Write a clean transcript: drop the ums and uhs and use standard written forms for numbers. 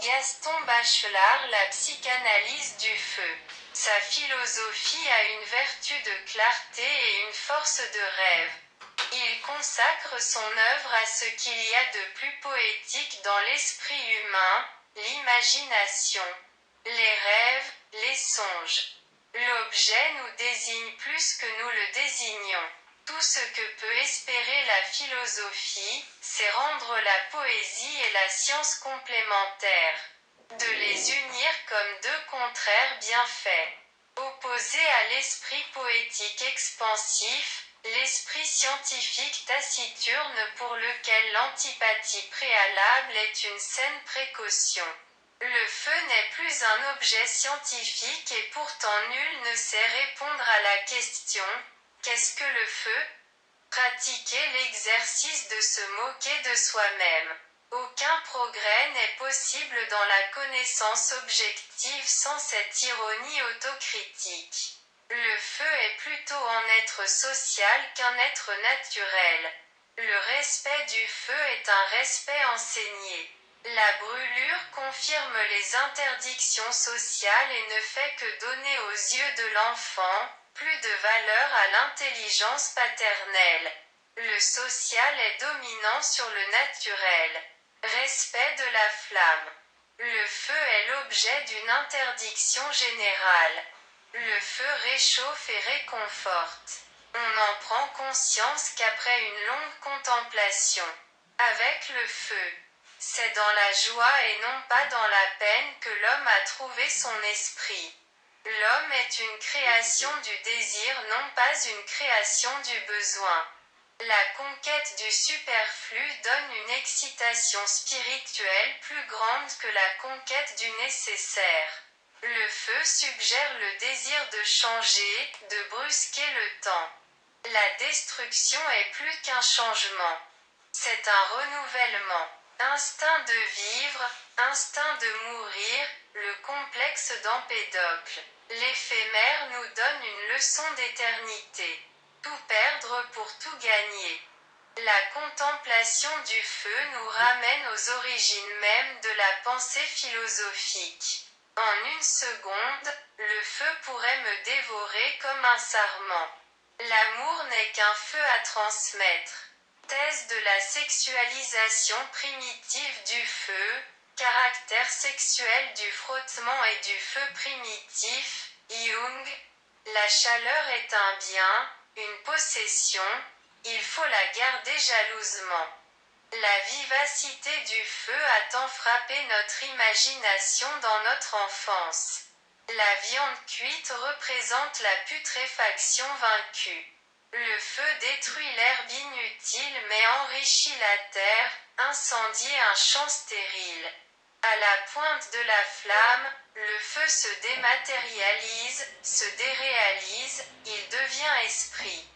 Gaston Bachelard la psychanalyse du feu. Sa philosophie a une vertu de clarté et une force de rêve. Il consacre son œuvre à ce qu'il y a de plus poétique dans l'esprit humain, l'imagination, les rêves, les songes. L'objet nous désigne plus que nous le désignons. Tout ce que peut espérer la philosophie, c'est rendre la poésie et la science complémentaires. De les unir comme deux contraires bien faits. Opposé à l'esprit poétique expansif, l'esprit scientifique taciturne pour lequel l'antipathie préalable est une saine précaution. Le feu n'est plus un objet scientifique et pourtant nul ne sait répondre à la question « Qu'est-ce que le feu ?» Pratiquer l'exercice de se moquer de soi-même. Aucun progrès n'est possible dans la connaissance objective sans cette ironie autocritique. Le feu est plutôt un être social qu'un être naturel. Le respect du feu est un respect enseigné. La brûlure confirme les interdictions sociales et ne fait que donner aux yeux de l'enfant plus de valeur à l'intelligence paternelle. Le social est dominant sur le naturel. Respect de la flamme. Le feu est l'objet d'une interdiction générale. Le feu réchauffe et réconforte. On n'en prend conscience qu'après une longue contemplation. Avec le feu, c'est dans la joie et non pas dans la peine que l'homme a trouvé son esprit. L'homme est une création du désir, non pas une création du besoin. La conquête du superflu donne une excitation spirituelle plus grande que la conquête du nécessaire. Le feu suggère le désir de changer, de brusquer le temps. La destruction est plus qu'un changement. C'est un renouvellement. Instinct de vivre, instinct de mourir, le complexe d'Empédocle. L'éphémère nous donne une leçon d'éternité. Tout perdre pour tout gagner. La contemplation du feu nous ramène aux origines mêmes de la pensée philosophique. En une seconde, le feu pourrait me dévorer comme un sarment. L'amour n'est qu'un feu à transmettre. Thèse de la sexualisation primitive du feu, caractère sexuel du frottement et du feu primitif, Jung. La chaleur est un bien, une possession, il faut la garder jalousement. La vivacité du feu a tant frappé notre imagination dans notre enfance. La viande cuite représente la putréfaction vaincue. Le feu détruit l'herbe inutile mais enrichit la terre, incendie un champ stérile. À la pointe de la flamme, le feu se dématérialise, se déréalise, il devient esprit.